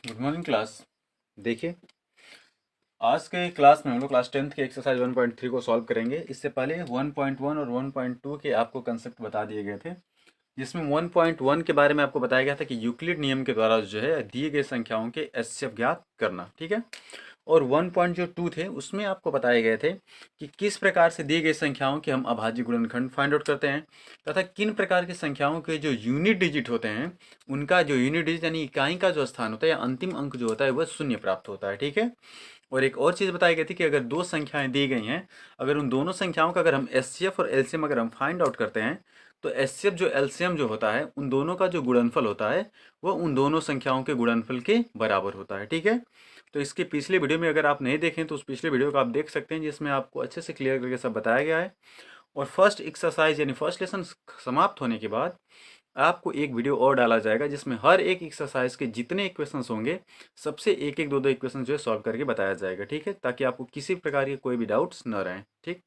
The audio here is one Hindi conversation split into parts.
Good morning class. देखिए, आज के क्लास में हम लोग क्लास 10th के एक्सरसाइज 1.3 को सॉल्व करेंगे। इससे पहले 1.1 और 1.2 के आपको कंसेप्ट बता दिए गए थे, जिसमें 1.1 के बारे में आपको बताया गया था कि यूक्लिड नियम के द्वारा जो है दिए गए संख्याओं के एचसीएफ ज्ञात करना। ठीक है। और 1.2 थे, उसमें आपको बताए गए थे कि किस प्रकार से दी गई संख्याओं के हम अभाज्य गुणनखंड फाइंड आउट करते हैं, तथा किन प्रकार की संख्याओं के जो यूनिट डिजिट होते हैं उनका जो यूनिट डिजिट यानी इकाई का जो स्थान होता है या अंतिम अंक जो होता है वह शून्य प्राप्त होता है। ठीक है। और एक और चीज़ बताई गई थी कि अगर दो संख्याएं दी गई हैं, अगर उन दोनों संख्याओं का अगर हम एचसीएफ और एलसीएम अगर हम फाइंड आउट करते हैं, तो एचसीएफ जो एलसीएम जो होता है उन दोनों का जो गुणनफल होता है वो उन दोनों संख्याओं के गुणनफल के बराबर होता है। ठीक है। तो इसके पिछले वीडियो में अगर आप नहीं देखें तो उस पिछले वीडियो को आप देख सकते हैं, जिसमें आपको अच्छे से क्लियर करके सब बताया गया है। और फर्स्ट एक्सरसाइज यानी फर्स्ट लेसन समाप्त होने के बाद आपको एक वीडियो और डाला जाएगा, जिसमें हर एक एक्सरसाइज के जितने इक्वेशंस होंगे सबसे एक एक दो दो इक्वेशन जो है सॉल्व करके बताया जाएगा। ठीक है, ताकि आपको किसी प्रकार के कोई भी डाउट्स न रहें। ठीक।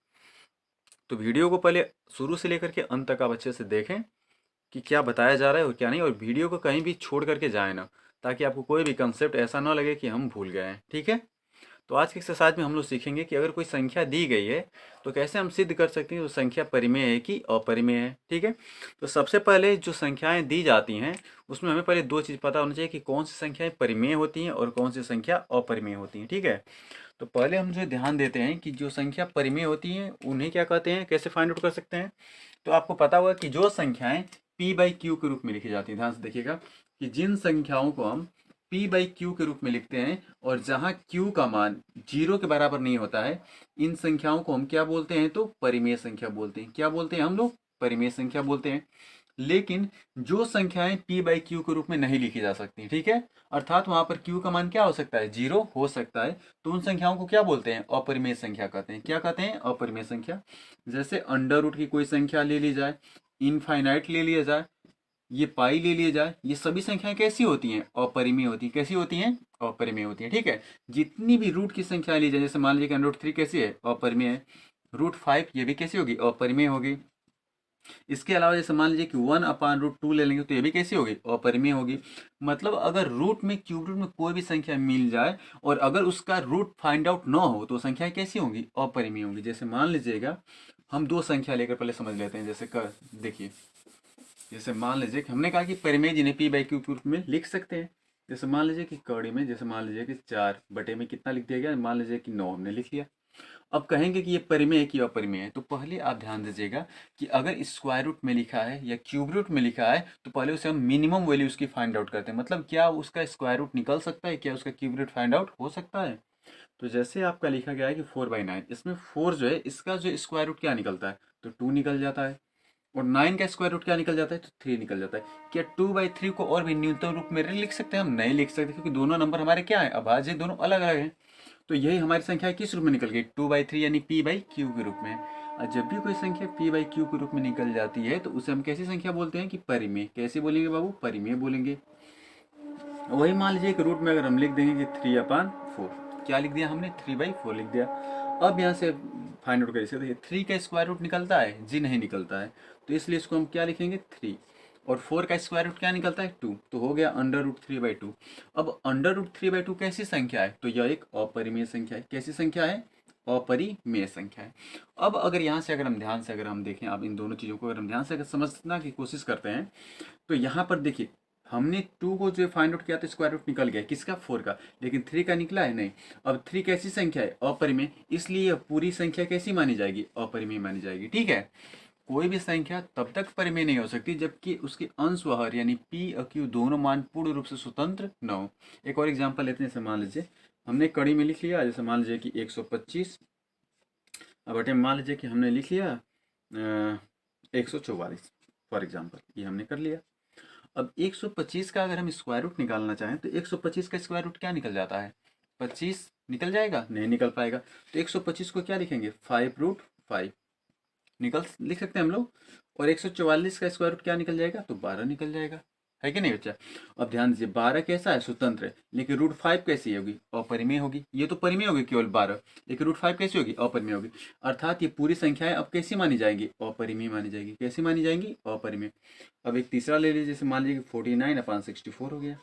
तो वीडियो को पहले शुरू से लेकर के अंत तक आप अच्छे से देखें कि क्या बताया जा रहा है और क्या नहीं, और वीडियो को कहीं भी छोड़ करके जाए ना, ताकि आपको कोई भी कंसेप्ट ऐसा ना लगे कि हम भूल गए हैं। ठीक है। तो आज की एक्सरसाइज में हम लोग सीखेंगे कि अगर कोई संख्या दी गई है तो कैसे हम सिद्ध कर सकते हैं वो संख्या परिमेय है कि अपरिमेय है। ठीक है। तो सबसे पहले जो संख्याएं दी जाती हैं उसमें हमें पहले दो चीज़ पता होना चाहिए कि कौन सी संख्याएं परिमेय होती हैं और कौन सी संख्या अपरिमेय होती हैं। ठीक है। तो पहले हम जो ध्यान देते हैं कि जो संख्या परिमेय होती हैं उन्हें क्या कहते हैं, कैसे फाइंड आउट कर सकते हैं। तो आपको पता होगा कि जो संख्याएं p बाई क्यू के रूप में लिखी जाती है, ध्यान से देखिएगा कि जिन संख्याओं को हम p बाई क्यू के रूप में लिखते हैं और जहां q का मान 0 के बराबर नहीं होता है, इन संख्याओं को हम क्या बोलते हैं, तो परिमेय संख्या बोलते हैं। क्या बोलते हैं हम लोग, परिमेय संख्या बोलते हैं। लेकिन जो संख्याएं p बाई क्यू के रूप में नहीं लिखी जा सकती, ठीक है, अर्थात वहां पर q का मान क्या हो सकता है, 0 हो सकता है, तो उन संख्याओं को क्या बोलते हैं, अपरिमेय संख्या कहते हैं। क्या कहते हैं, अपरिमेय संख्या। जैसे अंडर रूट की कोई संख्या ले ली जाए, इनफाइनाइट ले लिया जाए, ये पाई ले लिया जाए, ये सभी संख्याएं कैसी होती हैं, अपरिमेय होती हैं। कैसी होती हैं, अपरिमेय होती हैं। ठीक है। जितनी भी रूट की संख्या ली जाए, जैसे मान लीजिए कि अंडर रूट 3 कैसी है, अपरिमेय है। रूट 5 ये भी कैसी होगी, अपरिमेय होगी। इसके अलावा जैसे मान लीजिए कि 1/√2 ले लेंगे तो ये भी कैसी होगी, अपरिमेय होगी। मतलब अगर रूट में, क्यूब रूट में कोई भी संख्या मिल जाए और अगर उसका रूट फाइंड आउट ना हो तो संख्याएं कैसी होंगी, अपरिमेय होंगी। जैसे मान लीजिएगा हम दो संख्या लेकर पहले समझ लेते हैं। जैसे कर देखिए, जैसे मान लीजिए कि हमने कहा कि परिमेय जिन्हें p बाई क्यू के रूप में लिख सकते हैं। जैसे मान लीजिए कि कड़ी में, जैसे मान लीजिए कि 4 बटे में कितना लिख दिया गया, मान लीजिए कि 9 हमने लिख लिया। अब कहेंगे कि ये परिमेय है कि अपरिमेय है, तो पहले आप ध्यान दीजिएगा कि अगर स्क्वायर रूट में लिखा है या क्यूब रूट में लिखा है तो पहले उसे हम मिनिमम वैल्यू उसकी फाइंड आउट करते हैं। मतलब क्या उसका स्क्वायर रूट निकल सकता है, क्या उसका क्यूब रूट फाइंड आउट हो सकता है। तो जैसे आपका लिखा गया है कि 4/9, इसमें 4 जो है इसका जो स्क्वायर रूट क्या निकलता है, तो 2 निकल जाता है। और 9 का स्क्वायर रूट क्या निकल जाता है, तो 3 निकल जाता है। क्या 2/3 को और भी न्यूनतम रूप में लिख सकते हैं, हम नहीं लिख सकते, क्योंकि दोनों नंबर हमारे क्या है, अभाज्य, दोनों अलग अलग हैं। तो यही हमारी संख्या किस रूप में निकल गई, 2/3 यानी p बाई क्यू के रूप में। और जब भी कोई संख्या p बाई क्यू के रूप में निकल जाती है तो उसे हम कैसी संख्या बोलते हैं, कि परिमेय। कैसे बोलेंगे बाबू, परिमेय बोलेंगे। वही मान लीजिए कि रूट में अगर हम लिख देंगे कि 3/4, क्या लिख दिया हमने, 3/4 लिख दिया। अब यहाँ से फाइंड आउट करिए, देखिए 3 का स्क्वायर रूट निकलता है, जी नहीं निकलता है, तो इसलिए इसको हम क्या लिखेंगे, 3। और 4 का स्क्वायर रूट क्या निकलता है, 2, तो हो गया अंडर रूट 3/2। अब अंडर रूट 3/2 कैसी संख्या है, तो यह एक अपरिमेय संख्या है। कैसी संख्या है, अपरिमेय संख्या है। अब अगर यहाँ से अगर हम ध्यान से अगर हम देखें, अब इन दोनों चीज़ों को अगर हम ध्यान से अगर समझना की कोशिश करते हैं, तो यहाँ पर देखिए हमने 2 को जो फाइंड आउट किया तो स्क्वायर रूट निकल गया किसका, 4 का, लेकिन 3 का निकला है नहीं। अब 3 कैसी संख्या है, अपरिमेय, इसलिए यह पूरी संख्या कैसी मानी जाएगी, अपरिमेय मानी जाएगी। ठीक है। कोई भी संख्या तब तक परिमेय नहीं हो सकती जबकि उसके अंश व हर यानी p और q दोनों मान पूर्ण रूप से स्वतंत्र न हो। एक और एग्जांपल लेते हैं। जैसे मान लीजिए हमने कड़ी में लिख लिया, जैसे मान लीजिए कि 125, अब बटे मान लीजिए कि हमने लिख लिया 144 फॉर एग्जाम्पल, ये हमने कर लिया। अब 125 का अगर हम स्क्वायर रूट निकालना चाहें तो 125 का स्क्वायर रूट क्या निकल जाता है, 25 निकल जाएगा, नहीं निकल पाएगा। तो 125 को क्या लिखेंगे, 5√5 निकल लिख सकते हैं हम लोग। और 144 का स्क्वायर रूट क्या निकल जाएगा, तो 12 निकल जाएगा, है कि नहीं बच्चा। अब ध्यान दीजिए 12 कैसा है, स्वतंत्र है, लेकिन √5 कैसी होगी, अपरिमेय होगी। ये तो परिमेय होगी केवल 12, लेकिन √5 कैसी होगी, अपरिमेय होगी। अर्थात ये पूरी संख्याएं अब कैसी मानी जाएंगी, अपरिमेय मानी जाएगी। कैसी मानी जाएंगी, अपरिमेय। अब एक तीसरा ले लीजिए, जैसे मान लीजिए 49/64 हो गया।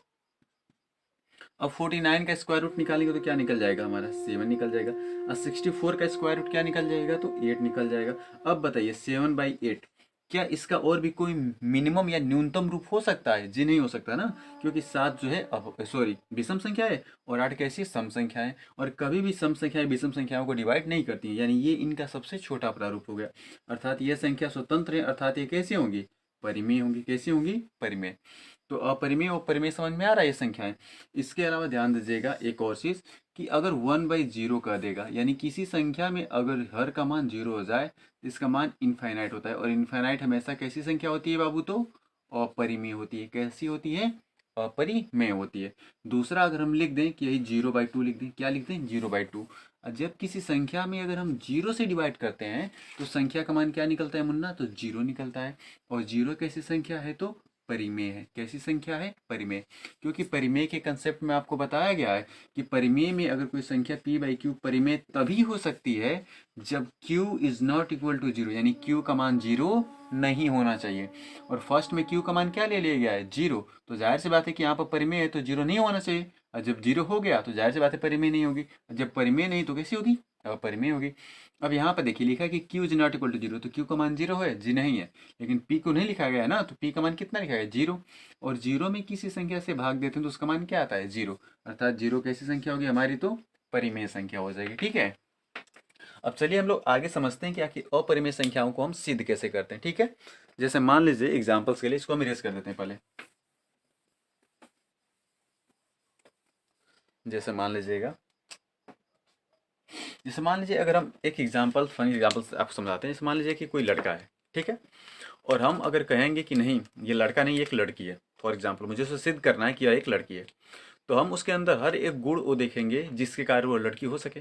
अब 49 का स्क्वायर रूट निकालेंगे तो क्या निकल जाएगा हमारा 7 निकल जाएगा। और 64 का स्क्वायर रूट क्या निकल जाएगा तो 8 निकल जाएगा। अब बताइए 7/8 क्या इसका और भी कोई मिनिमम या न्यूनतम रूप हो सकता है? जी नहीं हो सकता ना, क्योंकि 7 जो है अब सॉरी विषम संख्या है और 8 कैसी सम संख्या है, और कभी भी सम संख्याएं विषम संख्याओं को डिवाइड नहीं करती हैं, यानी ये इनका सबसे छोटा प्रारूप हो गया। अर्थात ये संख्या स्वतंत्र है, अर्थात ये कैसी होंगी? परिमेय होंगी। कैसी होंगी? परिमेय। तो अपरिमेय और परिमेय समझ में आ रहा है ये संख्याएं। इसके अलावा ध्यान दीजिएगा एक और चीज़ कि अगर 1/0 कर देगा, यानी किसी संख्या में अगर हर का मान 0 हो जाए इसका मान इनफाइनाइट होता है, और इनफाइनाइट हमेशा कैसी संख्या होती है बाबू? तो अपरिमेय होती है। कैसी होती है? अपरिमेय होती है। दूसरा अगर हम लिख दें कि यही 0/2 लिख दें, क्या लिख दें? 0/2। जब किसी संख्या में अगर हम 0 से डिवाइड करते हैं तो संख्या का मान क्या निकलता है मुन्ना? तो 0 निकलता है। और 0 कैसी संख्या है? तो परिमेय है। कैसी संख्या है? परिमेय। क्योंकि परिमेय के कंसेप्ट में आपको बताया गया है कि परिमेय में अगर कोई संख्या p/q परिमेय तभी हो सकती है जब q is not equal to 0, यानी q का मान 0 नहीं होना चाहिए। और फर्स्ट में q का मान क्या ले लिया गया है? 0। तो जाहिर सी बात है कि यहाँ पर परिमेय है तो 0 नहीं होना चाहिए, और जब 0 हो गया तो जाहिर सी बात है परिमेय नहीं होगी। जब परिमेय नहीं तो कैसी होगी? अपरिमेय होगी। अब यहाँ पर देखिए लिखा है कि q is not equal to 0, तो q का मान 0 है? जी नहीं है। लेकिन p को नहीं लिखा गया है ना, तो p का मान कितना लिखा है? 0। और 0 में किसी संख्या से भाग देते हैं तो उसका मान क्या आता है? 0। अर्थात 0 कैसी संख्या होगी हमारी? तो परिमेय संख्या हो जाएगी। ठीक है। अब चलिए हम लोग आगे समझते हैं कि आखिर अपरिमेय संख्याओं को हम सिद्ध कैसे करते हैं। ठीक है। जैसे मान लीजिए एग्जाम्पल्स के लिए इसको हम इरेज कर देते हैं पहले। जैसे मान लीजिएगा, जैसे मान लीजिए अगर हम एक एग्जाम्पल फनी एग्जाम्पल आपको समझाते हैं। जैसे मान लीजिए कि कोई लड़का है, ठीक है, और हम अगर कहेंगे कि नहीं ये लड़का नहीं, एक लड़की है, फॉर एग्जाम्पल मुझे उसे सिद्ध करना है कि यह एक लड़की है, तो हम उसके अंदर हर एक गुण वो देखेंगे जिसके कारण वो लड़की हो सके।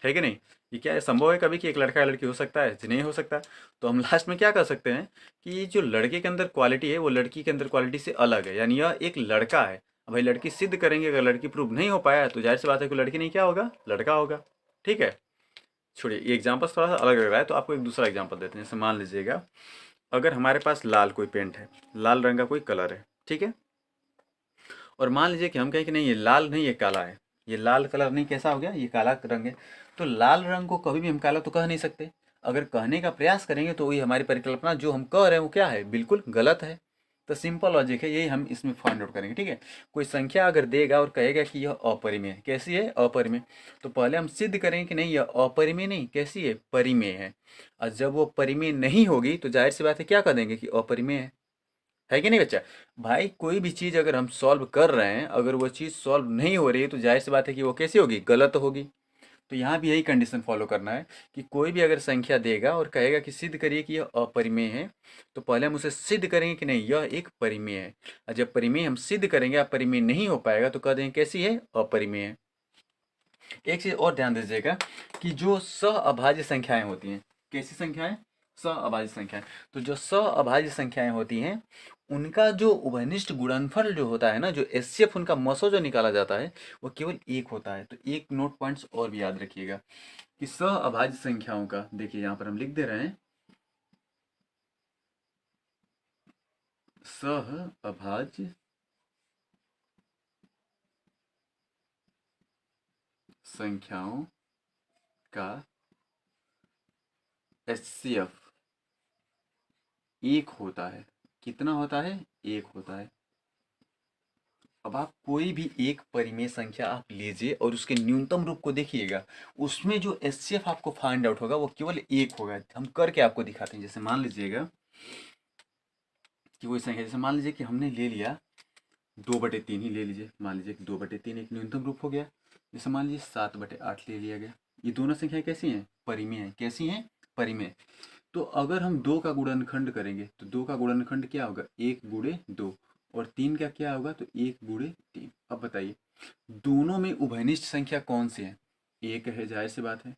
है कि नहीं? ये क्या है, संभव है कभी कि एक लड़का या लड़की हो सकता है? जी नहीं हो सकता। तो हम लास्ट में क्या कर सकते हैं कि ये जो लड़के के अंदर क्वालिटी है वो लड़की के अंदर क्वालिटी से अलग है, यानी यह एक लड़का है। अब भाई लड़की सिद्ध करेंगे, अगर लड़की प्रूव नहीं हो पाया तो जाहिर सी बात है कि लड़की नहीं क्या होगा? लड़का होगा। ठीक है। छोड़िए ये एग्जाम्पल थोड़ा सा अलग लग रहा है, तो आपको एक दूसरा एग्जाम्पल देते हैं। जैसे मान लीजिएगा अगर हमारे पास लाल कोई पेंट है, लाल रंग का कोई कलर है, ठीक है, और मान लीजिए कि हम कहें कि नहीं ये लाल नहीं ये काला है, ये लाल कलर नहीं, कैसा हो गया? ये काला रंग है। तो लाल रंग को कभी भी हम काला तो कह नहीं सकते। अगर कहने का प्रयास करेंगे तो वही हमारी परिकल्पना जो हम कह रहे हैं वो क्या है? बिल्कुल गलत है। तो सिंपल लॉजिक है, यही हम इसमें फाइंड आउट करेंगे। ठीक है। कोई संख्या अगर देगा और कहेगा कि यह अपरिमेय है, कैसी है? अपरिमेय। तो पहले हम सिद्ध करेंगे कि नहीं यह अपरिमेय नहीं, कैसी है? परिमेय है। और जब वो परिमेय नहीं होगी तो जाहिर सी बात है क्या कर देंगे कि अपरिमेय है कि नहीं बच्चा? भाई कोई भी चीज़ अगर हम सॉल्व कर रहे हैं, अगर वो चीज़ सॉल्व नहीं हो रही है तो जाहिर सी बात है कि वो कैसी होगी? गलत होगी। तो यहाँ भी यही कंडीशन फॉलो करना है कि कोई भी अगर संख्या देगा और कहेगा कि सिद्ध करिए कि यह अपरिमेय है, तो पहले हम उसे सिद्ध करेंगे कि नहीं यह एक परिमेय है। और जब परिमेय हम सिद्ध करेंगे, अपरिमेय नहीं हो पाएगा तो कह देंगे कैसी है? अपरिमेय है। एक चीज़ और ध्यान दीजिएगा कि जो सहअभाज्य संख्याएं होती हैं, कैसी संख्याएं? सहअभाज्य संख्याएं। तो जो सहअभाज्य संख्याएं होती हैं उनका जो उभयनिष्ठ गुणनफल जो होता है ना, जो एचसीएफ उनका मसो जो निकाला जाता है वो केवल एक होता है। तो एक नोट पॉइंट्स और भी याद रखिएगा कि सहअभाज्य संख्याओं का, देखिए यहाँ पर हम लिख दे रहे हैं सहअभाज्य संख्याओं का एचसीएफ एक होता है। कितना होता है? एक होता है। अब आप कोई भी एक परिमेय संख्या आप लीजिए और उसके न्यूनतम रूप को देखिएगा, उसमें जो एचसीएफ आपको फाइंड आउट होगा वो केवल एक होगा। हम करके आपको दिखाते हैं। जैसे मान लीजिएगा कि कोई संख्या, जैसे मान लीजिए कि हमने ले लिया 2/3 ही ले लीजिए, मान लीजिए कि 2/3 एक न्यूनतम रूप हो गया। जैसे मान लीजिए 7/8 ले लिया गया। ये दोनों संख्याएं कैसी हैं? परिमेय हैं। कैसी हैं? परिमेय। तो अगर हम 2 का गुणनखंड करेंगे तो 2 का गुणनखंड क्या होगा? 1/2। और 3 का क्या होगा? तो 1/3। अब बताइए दोनों में उभयनिष्ठ संख्या कौन सी है? एक है, जाहिर सी बात है।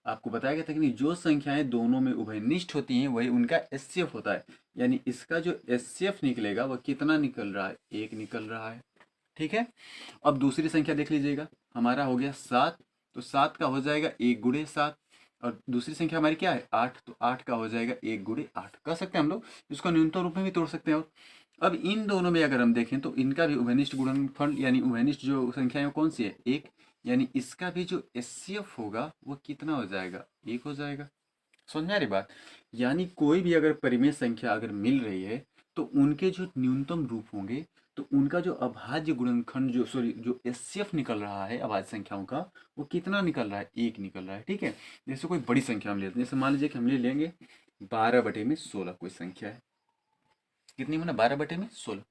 आपको बताया गया था कि नहीं जो संख्याएं दोनों में उभयनिष्ठ होती हैं वही उनका एचसीएफ होता है। यानी इसका जो एचसीएफ निकलेगा वह कितना निकल रहा है? एक निकल रहा है। ठीक है। अब दूसरी संख्या देख लीजिएगा, हमारा हो गया 7, तो 7 का हो जाएगा 1/7। और दूसरी संख्या हमारी क्या है? 8, तो 8 का हो जाएगा 1/8। कर सकते हैं हम लोग इसको न्यूनतम रूप में भी तोड़ सकते हैं। और अब इन दोनों में अगर हम देखें तो इनका भी उभयनिष्ठ गुणनफल यानी उभयनिष्ठ जो संख्या है वो कौन सी है, एक। यानी इसका भी जो एचसीएफ होगा वो कितना हो जाएगा, एक हो जाएगा। समझ में आ रही बात। यानी कोई भी अगर परिमेय संख्या अगर मिल रही है तो उनके जो न्यूनतम रूप होंगे तो उनका जो अभाज्य गुणनखंड जो सॉरी जो एचसीएफ निकल रहा है अभाज्य संख्याओं का, वो कितना निकल रहा है, एक निकल रहा है। ठीक है, जैसे कोई बड़ी संख्या हम लेते हैं, जैसे मान लीजिए कि हम ले लेंगे 12/16 कोई संख्या है। कितनी माना, 12/16।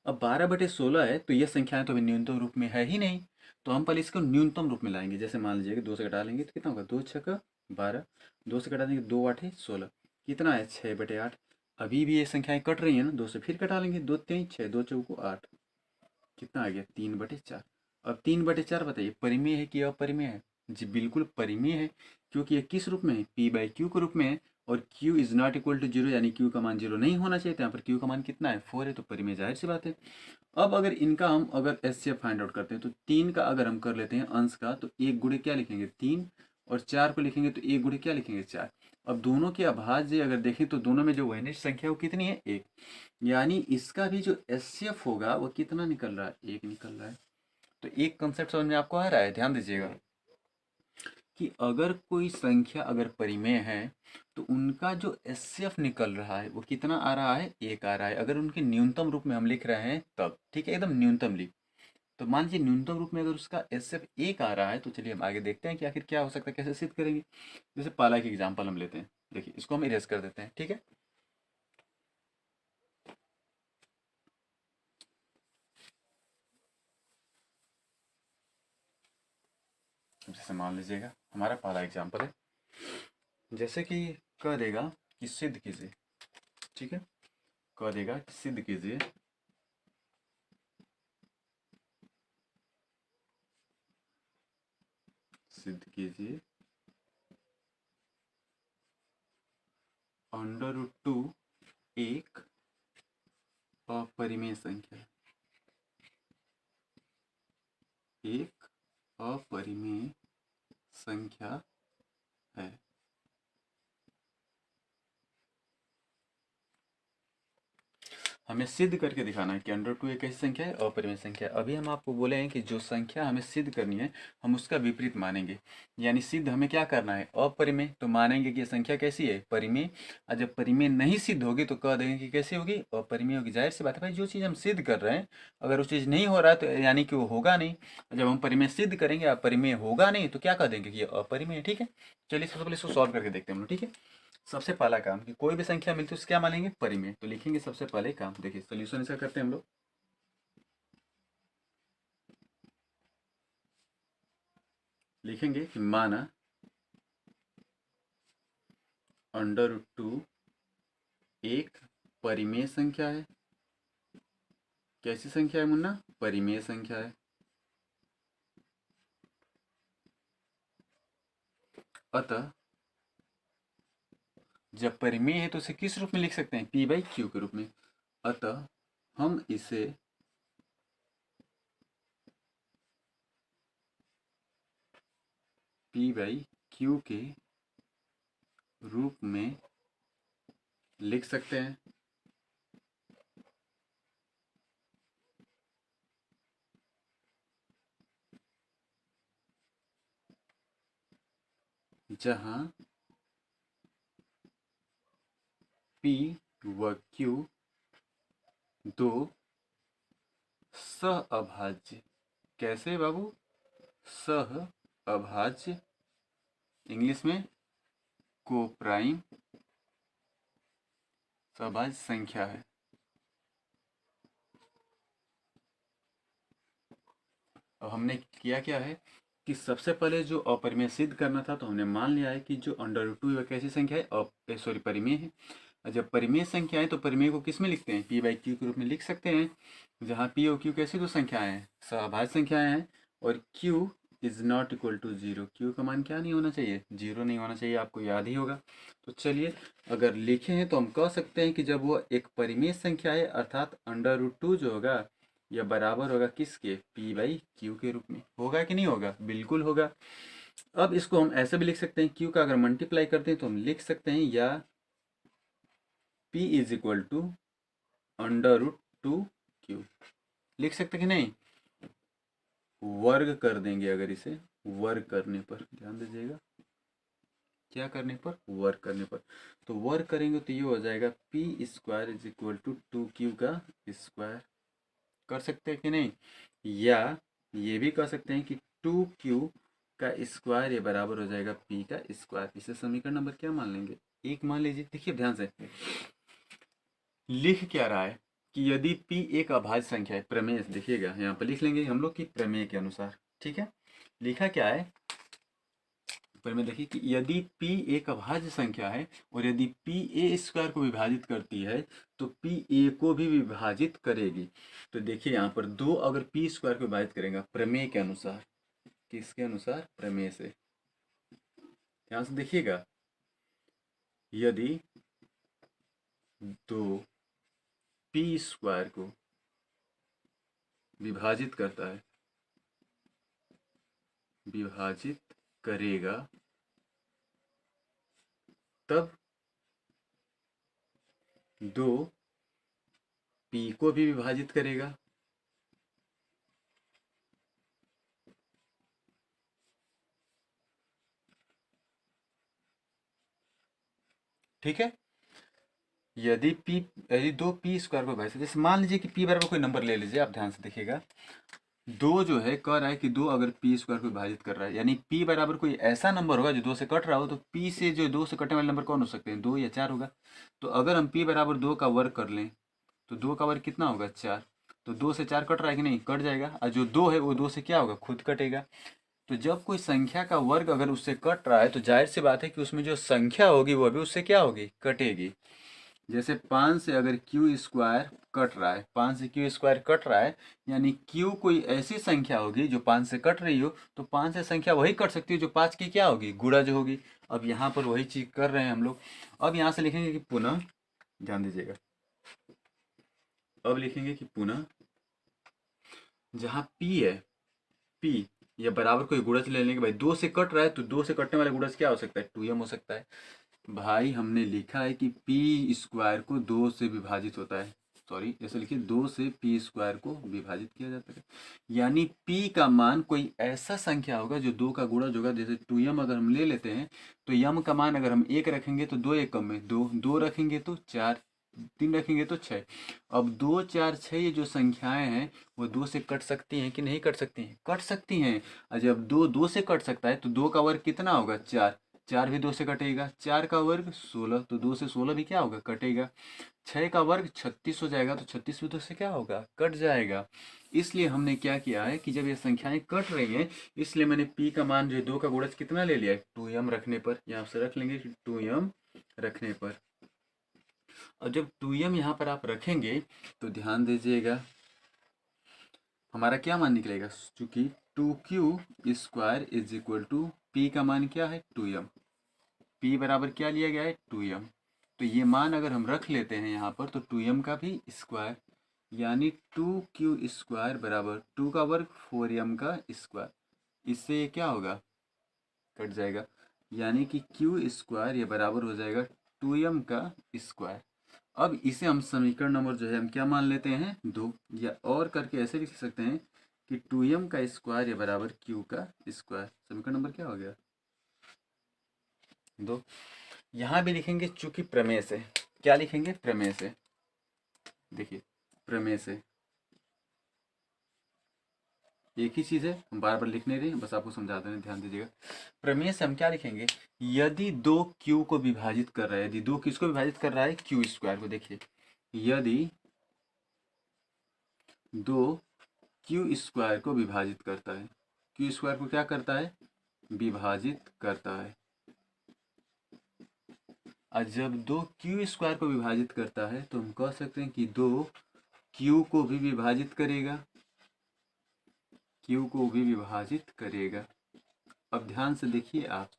अब 12/16 है तो ये संख्याएं तो अभी न्यूनतम रूप में है ही नहीं, तो हम पहले इसको न्यूनतम रूप में लाएंगे। जैसे मान लीजिए कि 2 से घटा लेंगे तो कितना होगा, 2×6=12, 2 से घटा देंगे 2×8=16, कितना है 6/8। अभी भी ये संख्याएं कट रही है ना, 2 से फिर घटा लेंगे, 2×3=6, 2×4=8, कितना आ गया 3/4। अब 3/4 बताइए परिमेय है कि अपरिमेय है, जी बिल्कुल परिमेय है, क्योंकि ये किस रूप में है, p/q के रूप में है। और q is not equal to zero, यानी q का मान जीरो नहीं होना चाहिए, तो यहाँ पर q का मान कितना है 4 है, तो परिमेय, जाहिर सी बात है। अब अगर इनका हम अगर एचसीएफ फाइंड आउट करते हैं तो 3 का अगर हम कर लेते हैं अंश का, तो 1 गुणे क्या लिखेंगे 3, और 4 को लिखेंगे तो 1 गुणे क्या लिखेंगे 4। अब दोनों के अभाज्य अगर देखें तो दोनों में जो वैनिश संख्या है वो कितनी है, 1। यानी इसका भी जो एचसीएफ होगा वो कितना निकल रहा है, 1 निकल रहा है। तो एक कंसेप्ट समझ में आपको आ रहा है, ध्यान दीजिएगा कि अगर कोई संख्या अगर परिमेय है तो उनका जो एचसीएफ निकल रहा है वो कितना आ रहा है, 1 आ रहा है। अगर उनके न्यूनतम रूप में हम लिख रहे हैं तब, ठीक है, एकदम न्यूनतम लिख। तो मान लीजिए न्यूनतम रूप में अगर उसका एचसीएफ 1 आ रहा है तो चलिए हम आगे देखते हैं कि आखिर क्या हो सकता है, कैसे सिद्ध करेंगे। जैसे पाला की एग्जाम्पल हम लेते हैं, देखिए इसको हम इरेज कर देते हैं, ठीक है। जैसे मान लीजिएगा हमारा पहला एग्जाम्पल है, जैसे कि कह देगा कि सिद्ध कीजिए, ठीक है, कह देगा कि सिद्ध कीजिए सिद्ध कीजिए √2 एक अपरिमेय संख्या है, एक अपरिमेय संख्या है। हमें सिद्ध करके दिखाना है कि √2 एक ऐसी संख्या है अपरिमेय संख्या है। अभी हम आपको बोले हैं कि जो संख्या हमें सिद्ध करनी है हम उसका विपरीत मानेंगे, यानी सिद्ध हमें क्या करना है, अपरिमेय, तो मानेंगे कि ये संख्या कैसी है, परिमेय। और जब परिमेय नहीं सिद्ध होगी तो कह देंगे कि कैसी होगी, अपरिमेय होगी। जाहिर सी बात है भाई, जो चीज़ हम सिद्ध कर रहे हैं अगर वो चीज़ नहीं हो रहा है तो यानी कि वो होगा नहीं। जब हम परिमेय सिद्ध करेंगे अपरिमेय होगा नहीं तो क्या कह देंगे कि ये अपरिमेय है, ठीक है। चलिए सबसे पहले इसको सॉल्व करके देखते हैं हम लोग, ठीक है। सबसे पहला काम कि कोई भी संख्या मिलती है उसको क्या मानेंगे, परिमेय। तो लिखेंगे सबसे पहले काम, देखिए सोल्यूशन इसका करते हैं हम लोग। लिखेंगे कि माना √2 एक परिमेय संख्या है। कैसी संख्या है मुन्ना, परिमेय संख्या है। अतः जब परिमेय है तो इसे किस रूप में लिख सकते हैं, p/q के रूप में। अतः हम इसे p/q के रूप में लिख सकते हैं। जहां p व q दो सह अभाज्य, कैसे बाबू, सह अभाज्य, इंग्लिश में को प्राइम सहभाज्य संख्या है। अब हमने किया क्या है कि सबसे पहले जो अपरिमेय सिद्ध करना था तो हमने मान लिया है कि जो √2 एक ऐसी संख्या है, सॉरी परिमेय है। और जब परिमेय संख्या है तो परिमेय को किस में लिखते हैं, p/q के रूप में लिख सकते हैं। जहाँ p और q कैसी दो संख्याएं हैं, सहभाज्य संख्याएं हैं। और q is not equal to zero, q का मान क्या नहीं होना चाहिए, जीरो नहीं होना चाहिए, आपको याद ही होगा। तो चलिए अगर लिखे हैं तो हम कह सकते हैं कि जब वो एक परिमेय संख्या है अर्थात √2 जो होगा यह बराबर होगा किसके, p/q के रूप में। होगा कि नहीं होगा, बिल्कुल होगा। अब इसको हम ऐसे भी लिख सकते हैं, q का अगर मल्टीप्लाई करते हैं तो हम लिख सकते हैं या p is equal to √2 2q लिख सकते कि नहीं, वर्ग कर देंगे अगर इसे वर्ग करने पर, ध्यान दीजिएगा क्या करने पर, वर्ग करने पर, तो वर्ग करेंगे तो ये हो जाएगा p square is equal to 2q का स्क्वायर, कर सकते हैं कि नहीं, या ये भी कर सकते हैं कि 2q का स्क्वायर ये बराबर हो जाएगा p का स्क्वायर। इसे समीकरण नंबर क्या मान लेंगे, एक मान लीजिए। देखिए ध्यान से लिख क्या रहा है कि यदि p एक अभाज्य संख्या है, प्रमेय देखिएगा यहाँ पर लिख लेंगे हम लोग कि प्रमेय के अनुसार, ठीक है। लिखा क्या है प्रमेय, देखिए कि यदि p एक अभाज्य संख्या है और यदि p a स्क्वायर को विभाजित करती है तो p a को भी विभाजित करेगी। तो देखिए यहाँ पर दो अगर p स्क्वायर को विभाजित करेगा प्रमेय के अनुसार, किसके अनुसार, प्रमेय से, ध्यान से देखिएगा, यदि दो p स्क्वायर को विभाजित करता है, विभाजित करेगा, तब दो p को भी विभाजित करेगा, ठीक है। यदि दो पी स्क्वायर को विभाजित, जैसे मान लीजिए कि p बराबर कोई नंबर ले लीजिए, आप ध्यान से देखिएगा, दो जो है कह रहा है कि दो अगर पी स्क्वायर को विभाजित कर रहा है, यानी p बराबर कोई ऐसा नंबर होगा जो दो से कट रहा हो, तो p से जो दो से कटने वाले नंबर कौन हो सकते हैं, दो या चार होगा। तो अगर हम p बराबर दो का वर्ग कर लें तो दो का वर्ग कितना होगा, चार, तो दो से चार कट रहा है कि नहीं, कट जाएगा, और जो दो है वो दो से क्या होगा, खुद कटेगा। तो जब कोई संख्या का वर्ग अगर उससे कट रहा है तो जाहिर सी बात है कि उसमें जो संख्या होगी वो भी उससे क्या होगी, कटेगी। जैसे 5 से अगर क्यू स्क्वायर कट रहा है, 5 से क्यू स्क्वायर कट रहा है, यानी क्यू कोई ऐसी संख्या होगी जो 5 से कट रही हो, तो 5 से संख्या वही कट सकती है जो 5 की क्या होगी, गुणज होगी। अब यहाँ पर वही चीज कर रहे हैं हम लोग। अब यहाँ से लिखेंगे कि पुनः, ध्यान दीजिएगा, अब लिखेंगे कि पुनः जहाँ p है, p या बराबर कोई गुणज ले लेंगे, भाई दो से कट रहा है तो दो से कटने वाला गुणज क्या हो सकता है, 2m हो सकता है। भाई हमने लिखा है कि p स्क्वायर को दो से विभाजित होता है, सॉरी ऐसे लिखिए, दो से p स्क्वायर को विभाजित किया जाता है, यानी p का मान कोई ऐसा संख्या होगा जो दो का गुणज होगा। जैसे 2m अगर हम ले लेते हैं तो m का मान अगर हम एक रखेंगे तो दो एकम में दो, दो रखेंगे तो चार, तीन रखेंगे तो छः। अब दो चार छः ये जो संख्याएं हैं वो दो से कट सकती हैं कि नहीं कट सकती हैं, कट सकती हैं। और जब दो दो से कट सकता है तो दो का वर्ग कितना होगा, चार, चार भी दो से कटेगा, चार का वर्ग 16, तो दो से 16 भी क्या होगा, कटेगा। छः का वर्ग 36 हो जाएगा, तो 36 भी दो से क्या होगा, कट जाएगा। इसलिए हमने क्या किया है कि जब ये संख्याएं कट रही हैं, इसलिए मैंने p का मान जो है दो का गुणज कितना ले लिया है, 2m रखने पर, यहाँ से रख लेंगे 2m रखने पर। और जब 2m यहाँ पर आप रखेंगे तो ध्यान दीजिएगा हमारा क्या मान निकलेगा, चूंकि 2q square is equal to p का मान क्या है, 2m, p बराबर क्या लिया गया है, 2m। तो ये मान अगर हम रख लेते हैं यहाँ पर तो 2m का भी स्क्वायर, यानी 2q स्क्वायर बराबर 2 का वर्ग 4m का स्क्वायर, इससे ये क्या होगा, कट जाएगा, यानी कि q स्क्वायर ये बराबर हो जाएगा 2m का स्क्वायर। अब इसे हम समीकरण नंबर जो है हम क्या मान लेते हैं, दो, या और करके ऐसे लिख सकते हैं कि 2m का स्क्वायर ये बराबर q का स्क्वायर, समीकरण नंबर क्या हो गया, दो। यहाँ भी लिखेंगे चूंकि प्रमेय से, क्या लिखेंगे, प्रमेय से, देखिए प्रमेय से एक ही चीज़ है, हम बार बार लिख नहीं रहे, बस आपको समझाते हैं, ध्यान दीजिएगा। प्रमेय से हम क्या लिखेंगे, यदि दो क्यू को विभाजित कर रहा है, यदि दो किसको विभाजित कर रहा है, क्यू स्क्वायर को, देखिए यदि दो क्यू स्क्वायर को विभाजित करता है, क्यू स्क्वायर को क्या करता है, विभाजित करता है, और जब दो क्यू स्क्वायर को विभाजित करता है तो हम कह सकते हैं कि दो क्यू को भी विभाजित करेगा, क्यू को भी विभाजित करेगा। अब ध्यान से देखिए आप,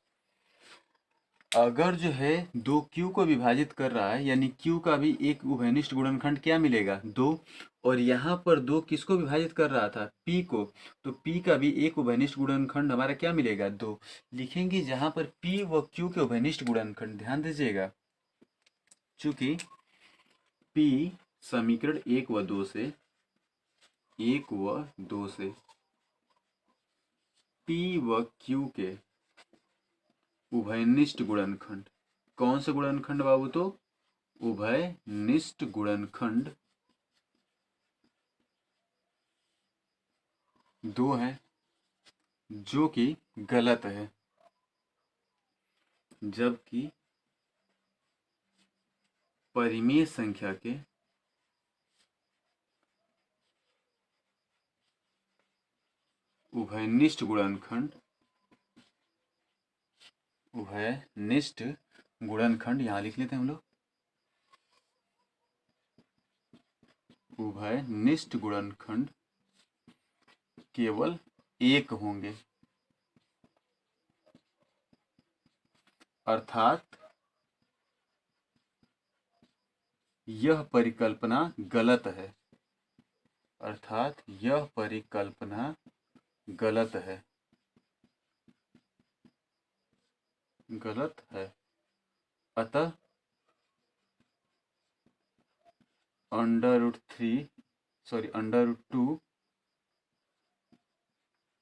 अगर जो है दो क्यू को विभाजित कर रहा है यानी क्यू का भी एक उभयनिष्ठ गुणनखंड क्या मिलेगा, दो, और यहाँ पर दो किसको विभाजित कर रहा था, p को, तो p का भी एक उभयनिष्ठ गुणनखंड हमारा क्या मिलेगा, दो। लिखेंगे जहाँ पर p व q के उभयनिष्ठ गुणनखंड, ध्यान दीजिएगा, चूंकि p समीकरण 1 व 2 से P व Q के उभयनिष्ठ गुणनखंड, कौन से गुणनखंड बाबू? तो उभयनिष्ठ गुणनखंड 2 है जो कि गलत है, जबकि परिमेय संख्या के उभयनिष्ठ गुणनखंड यहां लिख लेते हैं हम लोग, उभयनिष्ठ गुणनखंड केवल एक होंगे, अर्थात यह परिकल्पना गलत है, गलत है। अतः √2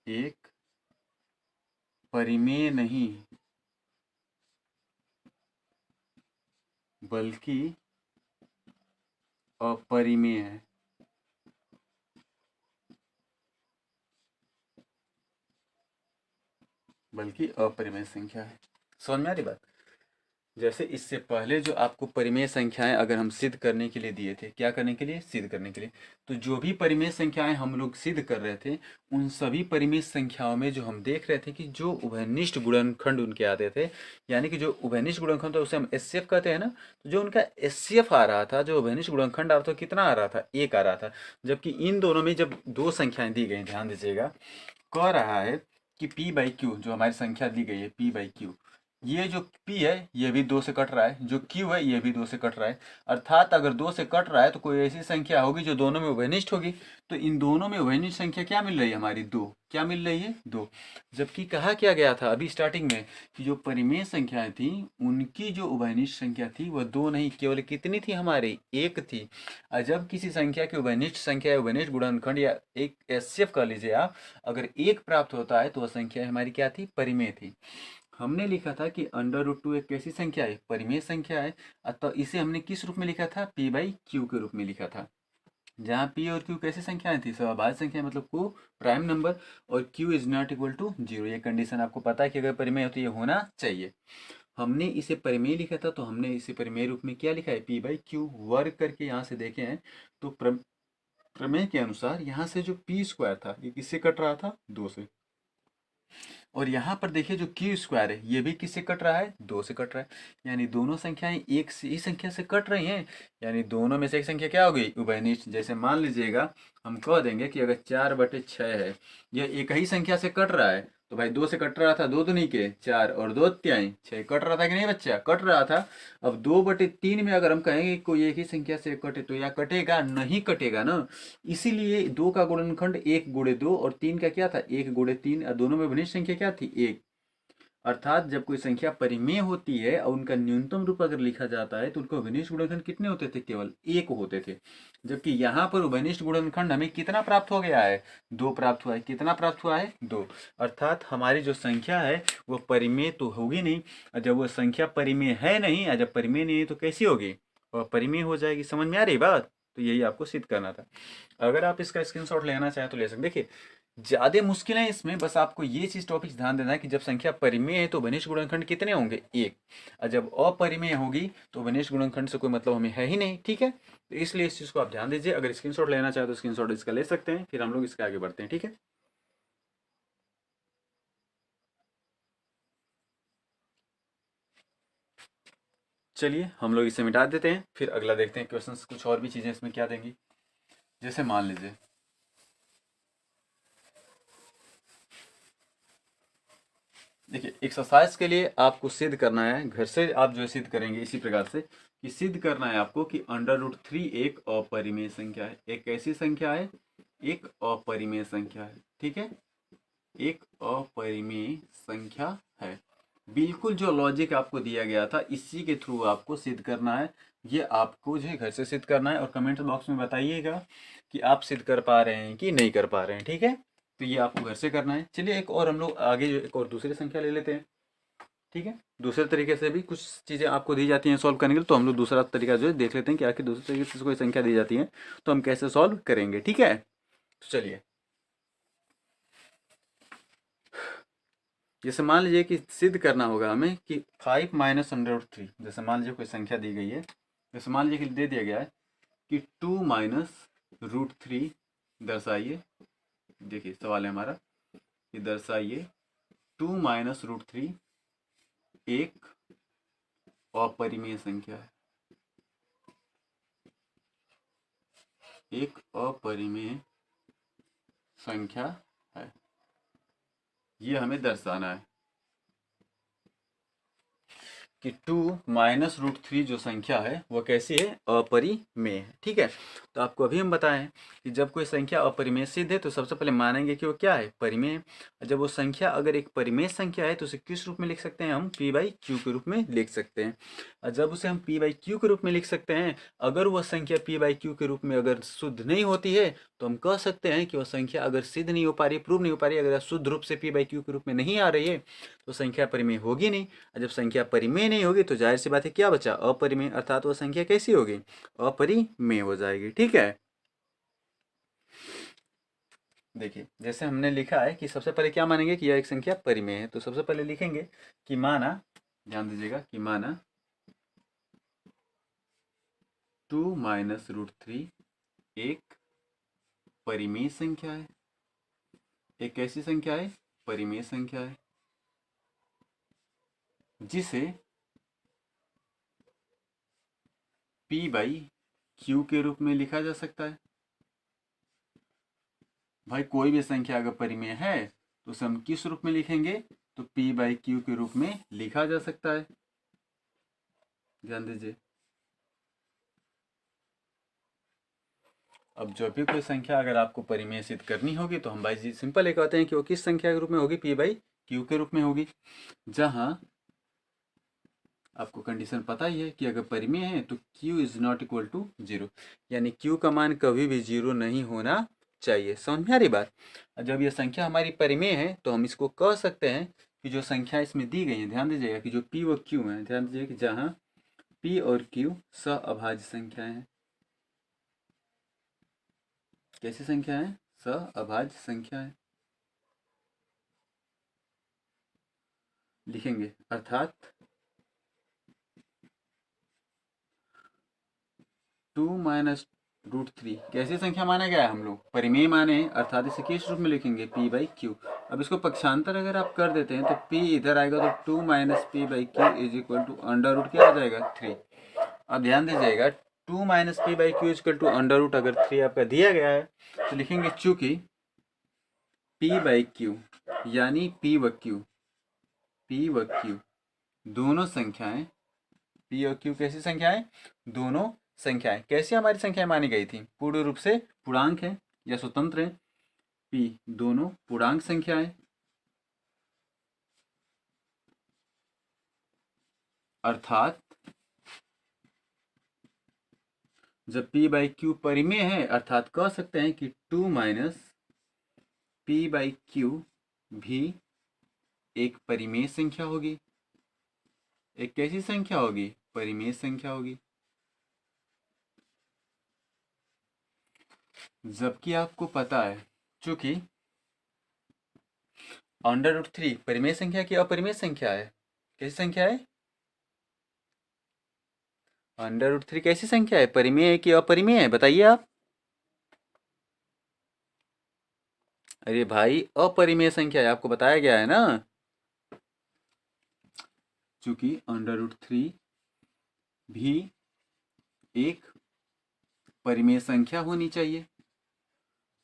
एक परिमेय नहीं बल्कि अपरिमेय है। संख्या है। समझ में आ रही बात? जैसे इससे पहले जो आपको परिमेय संख्याएं अगर हम सिद्ध करने के लिए दिए थे, क्या करने के लिए? सिद्ध करने के लिए। तो जो भी परिमेय संख्याएं हम लोग सिद्ध कर रहे थे, उन सभी परिमेय संख्याओं में जो हम देख रहे थे कि जो उभयनिष्ठ गुणनखंड उनके आते थे, यानी कि जो उभयनिष्ठ गुणनखंड, तो उसे हम एचसीएफ कहते हैं ना, तो जो उनका एचसीएफ आ रहा था, जो उभयनिष्ठ गुणनखंड आ रहा था, कितना आ रहा था? 1 आ रहा था। जबकि इन दोनों में जब दो संख्याएं दी गई, ध्यान दीजिएगा, कह रहा है कि P/Q, जो हमारी संख्या दी गई है P/Q, ये जो P है ये भी 2 से कट रहा है, जो Q है ये भी 2 से कट रहा है। अर्थात अगर 2 से कट रहा है तो कोई ऐसी संख्या होगी जो दोनों में उभयनिष्ठ होगी। तो इन दोनों में उभयनिष्ठ संख्या क्या मिल रही है? हमारी 2। क्या मिल रही है? 2। जबकि कहा क्या गया था अभी स्टार्टिंग में कि जो परिमेय संख्याएं थी उनकी जो उभयनिष्ठ संख्या थी वह 2 नहीं, केवल कितनी थी? हमारी 1 थी। और जब किसी संख्या की उभयनिष्ठ संख्या, उभयनिष्ठ गुणनखंड या एक एचसीएफ कर लीजिए आप, अगर 1 प्राप्त होता है तो वह संख्या हमारी क्या थी? परिमेय थी। हमने लिखा था कि √2 एक कैसी संख्या है? परिमेय संख्या है। अतः इसे हमने किस रूप में लिखा था? P/Q के रूप में लिखा था, जहाँ P और Q कैसी संख्याएं थी? समभाज्य संख्या, मतलब को प्राइम नंबर, और Q is not equal to 0। ये कंडीशन आपको पता है कि अगर परिमेय हो तो ये होना चाहिए। हमने इसे परिमेय लिखा था, तो हमने इसे परिमेय रूप में क्या लिखा है? P/Q वर्ग करके यहाँ से देखे हैं तो प्रमेय के अनुसार यहाँ से जो P² था ये किससे कट रहा था? 2 से। और यहाँ पर देखिए जो Q² है ये भी किससे कट रहा है? 2 से कट रहा है। यानी दोनों संख्याएं एक से ही संख्या से कट रही हैं, यानी दोनों में से एक संख्या क्या हो गई? उभयनिष्ठ। जैसे मान लीजिएगा हम कह देंगे कि अगर 4/6 है, यह एक ही संख्या से कट रहा है, तो भाई 2 से कट रहा था, 2 दूनी के 4 और 2 तिहाई 6, कट रहा था कि नहीं बच्चा? कट रहा था। अब 2/3 में अगर हम कहेंगे कोई एक ही संख्या से कटे तो या कटेगा? नहीं कटेगा ना। इसीलिए 2 का गुणनखंड 1 × 2 और 3 का क्या था? 1 × 3, और दोनों में उभयनिष्ठ संख्या क्या थी? 1। अर्थात जब कोई संख्या परिमेय होती है और उनका न्यूनतम रूप अगर लिखा जाता है तो उनका उभयनिष्ठ गुणनखंड कितने होते थे? केवल 1 होते थे। जबकि यहाँ पर उभयनिष्ठ गुणनखंड हमें कितना प्राप्त हो गया है? 2 प्राप्त हुआ है। कितना प्राप्त हुआ है? 2। अर्थात हमारी जो संख्या है वो परिमेय तो होगी नहीं, और जब वो संख्या परिमेय है नहीं, और जब परिमेय नहीं है तो कैसी होगी? वह परिमेय हो जाएगी। समझ में आ रही बात? तो यही आपको सिद्ध करना था। अगर आप इसका स्क्रीनशॉट लेना चाहें तो ले सकते। देखिए ज्यादा मुश्किल है इसमें, बस आपको ये चीज टॉपिक ध्यान देना है कि जब संख्या परिमेय है तो उभयनिष्ठ गुणनखंड कितने होंगे? 1। और जब अपरिमेय होगी तो उभयनिष्ठ गुणनखंड से कोई मतलब हमें है ही नहीं। ठीक है, तो इसलिए इस चीज को आप ध्यान दीजिए। अगर स्क्रीनशॉट लेना चाहे तो स्क्रीनशॉट इसका ले सकते हैं, फिर हम लोग इसके आगे बढ़ते हैं। ठीक है, चलिए हम लोग इसे मिटा देते हैं, फिर अगला देखते हैं क्वेश्चन। कुछ और भी चीजें इसमें क्या देंगी, जैसे मान लीजिए देखिए एक्सरसाइज के लिए आपको सिद्ध करना है, घर से आप जो सिद्ध करेंगे इसी प्रकार से कि सिद्ध करना है आपको कि √3 एक अपरिमेय संख्या है। एक कैसी संख्या है? एक अपरिमेय संख्या है। ठीक है, एक अपरिमेय संख्या है। बिल्कुल जो लॉजिक आपको दिया गया था इसी के थ्रू आपको सिद्ध करना है। ये आपको जो है घर से सिद्ध करना है और कमेंट बॉक्स में बताइएगा कि आप सिद्ध कर पा रहे हैं कि नहीं कर पा रहे हैं, ठीक है। तो ये आपको घर से करना है। चलिए एक और हम लोग आगे जो एक और दूसरी संख्या ले लेते हैं, ठीक है। दूसरे तरीके से भी कुछ चीज़ें आपको दी जाती हैं सॉल्व करने के लिए, तो हम लोग दूसरा तरीका जो है देख लेते हैं कि आखिर दूसरे तरीके से कोई संख्या दी जाती है तो हम कैसे सॉल्व करेंगे, ठीक है। तो चलिए, जैसे मान लीजिए कि सिद्ध करना होगा हमें कि 5 माइनस अंडर रूट 3। जैसे मान लीजिए कोई संख्या दी गई है, जैसे मान लीजिए कि दे दिया गया है कि 2 माइनस रूट 3 दर्शाइए। देखिए सवाल है हमारा कि दर्शाइए 2 माइनस रूट 3 एक अपरिमेय संख्या है। एक अपरिमेय संख्या है, ये हमें दर्शाना है कि 2 माइनस रूट 3 जो संख्या है वो कैसी है, अपरिमेय है, ठीक है। तो आपको अभी हम बताएं कि जब कोई संख्या अपरिमेय सिद्ध है तो सबसे पहले मानेंगे कि वो क्या है, परिमेय। जब वो संख्या अगर एक परिमेय संख्या है तो उसे किस रूप में लिख सकते हैं, हम p बाई क्यू के रूप में लिख सकते हैं। और जब उसे हम p बाई क्यू के रूप में लिख सकते हैं, अगर वह संख्या p बाई क्यू के रूप में अगर शुद्ध नहीं होती है तो हम कह सकते हैं कि वह संख्या अगर सिद्ध नहीं हो पा रही, प्रूव नहीं हो पा रही, अगर शुद्ध रूप से p बाई क्यू के रूप में नहीं आ रही है तो संख्या परिमेय होगी नहीं। और जब संख्या परिमेय नहीं होगी तो जाहिर सी बात है क्या बचा, अपरिमेय, अर्थात वो संख्या कैसी होगी, अपरिमेय हो जाएगी, ठीक है। देखिए जैसे हमने लिखा है कि सबसे पहले क्या मानेंगे कि यह एक संख्या परिमेय है, तो सबसे पहले लिखेंगे कि माना, ध्यान दीजिएगा कि माना 2 माइनस रूट 3 एक परिमेय संख्या है। एक कैसी संख्या है, परिमेय संख्या है, जिसे p बाई क्यू के रूप में लिखा जा सकता है। भाई कोई भी संख्या अगर परिमेय है तो उसे हम किस रूप में लिखेंगे, तो p बाई क्यू के रूप में लिखा जा सकता है। ध्यान दीजिए, अब जो भी कोई संख्या अगर आपको परिमेय सिद्ध करनी होगी तो हम भाई जी सिंपल ये कहते हैं कि वो किस संख्या के रूप में होगी, p बाई क्यू के रूप में होगी। जहां आपको कंडीशन पता ही है कि अगर परिमेय है तो q is not equal to 0, यानी q का मान कभी भी 0 नहीं होना चाहिए। समझ में आ रही बात। जब ये संख्या हमारी परिमेय है तो हम इसको कह सकते हैं कि जो संख्या इसमें दी गई है, ध्यान दीजिएगा कि जो p व q है, ध्यान दीजिए कि जहाँ p और q सअभाज्य संख्याएं हैं। कैसी संख्या है, सअभाज्य संख्या है लिखेंगे, अर्थात 2 माइनस रूट 3 कैसी संख्या माना गया है, हम लोग परिमेय माने हैं, अर्थात इसे किस रूप में लिखेंगे, p बाई क्यू। अब इसको पक्षांतर अगर आप कर देते हैं तो p इधर आएगा तो 2 minus P by Q is equal to under root क्या आ जाएगा, 3। अब ध्यान दीजिएगा 2 minus P by Q is equal to under root अगर 3 आपका दिया गया है तो लिखेंगे चूंकि p बाई क्यू यानी p व q दोनों संख्याएं, p और q कैसी संख्याएं, दोनों संख्याएं कैसी हमारी संख्याएं मानी गई थी, पूर्ण रूप से पूर्णांक है या स्वतंत्र है। p दोनों पूर्णांक संख्याएं, अर्थात जब p बाई क्यू परिमेय है, अर्थात कह सकते हैं कि 2 माइनस पी बाई क्यू भी एक परिमेय संख्या होगी। एक कैसी संख्या होगी, परिमेय संख्या होगी। जबकि आपको पता है चूंकि अंडर रूट 3 परिमेय संख्या की अपरिमेय संख्या है, कैसी संख्या है, अंडर रूट 3 कैसी संख्या है, परिमेय है कि अपरिमेय है, बताइए आप। अरे भाई अपरिमेय संख्या है, आपको बताया गया है ना। चूंकि अंडर रूट 3 भी एक परिमेय संख्या होनी चाहिए।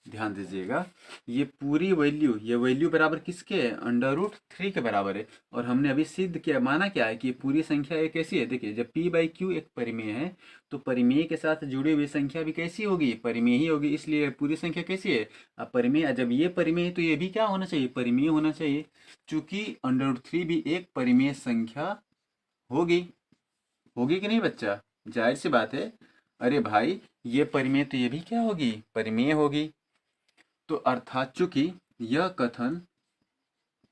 ध्यान दीजिएगा ये पूरी वैल्यू, ये वैल्यू बराबर किसके है, अंडर रूट 3 के बराबर है। और हमने अभी सिद्ध किया, माना क्या है कि ये पूरी संख्या एक कैसी है, देखिए जब p बाई क्यू एक परिमेय है तो परिमेय के साथ जुड़ी हुई संख्या भी कैसी होगी, परिमेय ही होगी, इसलिए पूरी संख्या कैसी है, अब परिमेय। जब ये परिमेय है तो ये भी क्या होना चाहिए, परिमेय होना चाहिए। चूंकि अंडर रूट 3 भी एक परिमेय संख्या होगी, होगी कि नहीं बच्चा, जाहिर सी बात है, अरे भाई ये परिमेय तो ये भी क्या होगी, परिमेय होगी। तो अर्थात चूंकि यह कथन,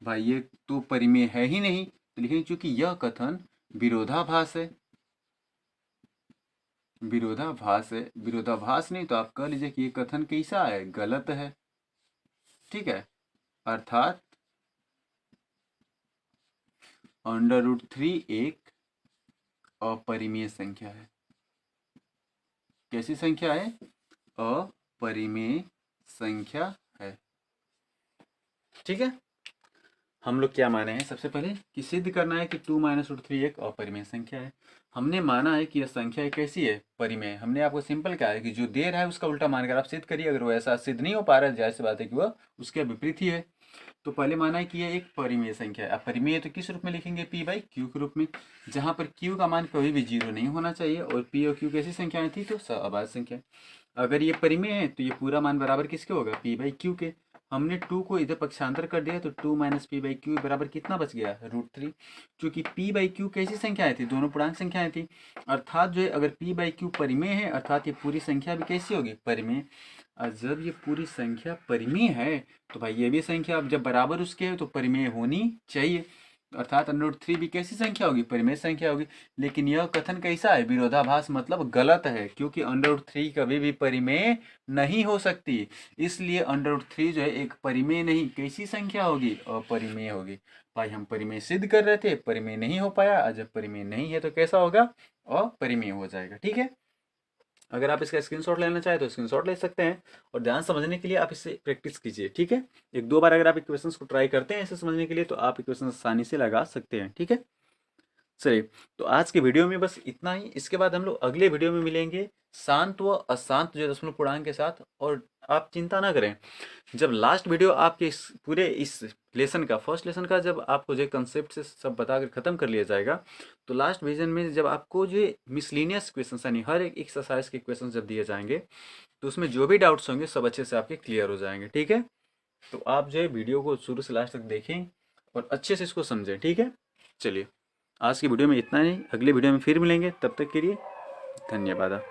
भाई ये तो परिमेय है ही नहीं, तो लिखेंगे चूंकि यह कथन विरोधाभास है। विरोधाभास है, विरोधाभास नहीं तो आप कह लीजिए कि ये कथन कैसा है, गलत है। ठीक है, अर्थात √3 एक अपरिमेय संख्या है। कैसी संख्या है, अपरिमेय संख्या है। ठीक है, हम लोग क्या माने हैं, सबसे पहले कि सिद्ध करना है कि 2 - √3 एक अपरिमेय संख्या है। हमने माना है कि यह संख्या कैसी है, परिमेय। हमने आपको सिंपल कहा है कि जो दे रहा है उसका उल्टा मानकर आप सिद्ध करिए। अगर वो ऐसा सिद्ध नहीं हो पा रहा है, जाहिर सी बात है कि वह उसके विपरीत ही है। तो पहले माना है कि यह एक परिमेय संख्या है। अब परिमेय तो किस रूप में लिखेंगे, p/q के रूप में, जहां पर q का मान कभी भी 0 नहीं होना चाहिए। और p और q कैसी संख्याएं थी, तो सअभाज्य संख्या। अगर ये परिमेय है तो ये पूरा मान बराबर किसके होगा, p/q के। हमने 2 को इधर पक्षांतर कर दिया तो 2 - p/q बराबर कितना बच गया, √3। क्योंकि p/q कैसी संख्याएं थी, दोनों पूर्णांक संख्याएं थी। अर्थात जो है अगर p/q परिमेय है, अर्थात ये पूरी संख्या भी कैसी होगी, परिमेय। और जब ये पूरी संख्या परिमेय है तो भाई ये भी संख्या अब जब बराबर उसके है तो परिमेय होनी चाहिए। अर्थात √3 भी कैसी संख्या होगी, परिमेय संख्या होगी। लेकिन यह कथन कैसा है, विरोधाभास, मतलब गलत है, क्योंकि √3 कभी भी परिमेय नहीं हो सकती। इसलिए √3 जो है एक परिमेय नहीं, कैसी संख्या होगी, अपरिमेय होगी। भाई हम परिमेय सिद्ध कर रहे थे, परिमेय नहीं हो पाया, और जब परिमेय नहीं है तो कैसा होगा, अपरिमेय हो जाएगा। ठीक है, अगर आप इसका स्क्रीनशॉट लेना चाहें तो स्क्रीनशॉट ले सकते हैं, और ध्यान समझने के लिए आप इसे प्रैक्टिस कीजिए। ठीक है, एक दो बार अगर आप इक्वेशंस को ट्राई करते हैं इसे समझने के लिए तो आप इक्वेशन आसानी से लगा सकते हैं। ठीक है, चलिए, तो आज के वीडियो में बस इतना ही। इसके बाद हम लोग अगले वीडियो में मिलेंगे शांत व अशांत जो दशमलव पूर्णांक के साथ। और आप चिंता ना करें, जब लास्ट वीडियो आपके इस लेसन का, फर्स्ट लेसन का, जब आपको जो कंसेप्ट से सब बताकर खत्म कर लिया जाएगा, तो लास्ट विजन में जब आपको जो मिसलिनियस क्वेश्चन, यानी हर एक एक्सरसाइज के क्वेश्चन जब दिए जाएंगे तो उसमें जो भी डाउट्स होंगे सब अच्छे से आपके क्लियर हो जाएंगे। ठीक है, तो आप जो है वीडियो को शुरू से लास्ट तक देखें और अच्छे से इसको समझें। ठीक है, चलिए आज की वीडियो में इतना ही, अगले वीडियो में फिर मिलेंगे, तब तक के लिए धन्यवाद।